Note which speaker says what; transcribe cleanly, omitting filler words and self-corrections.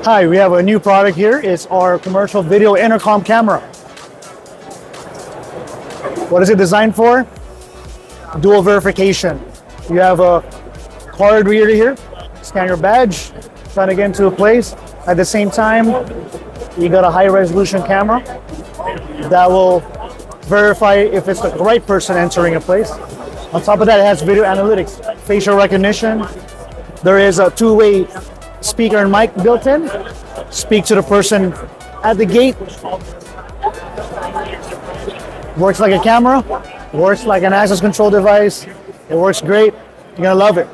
Speaker 1: Hi, we have a new product here. It's our commercial video intercom camera. What is it designed for? Dual verification. You have a card reader here, scan your badge, trying to get into a place. At the same time, you got a high resolution camera that will verify if it's the right person entering a place. On top of that, it has video analytics, facial recognition. There is a two-way speaker and mic built in. Speak to the person at the gate. Works like a camera, works like an access control device. It works great. You're gonna love it.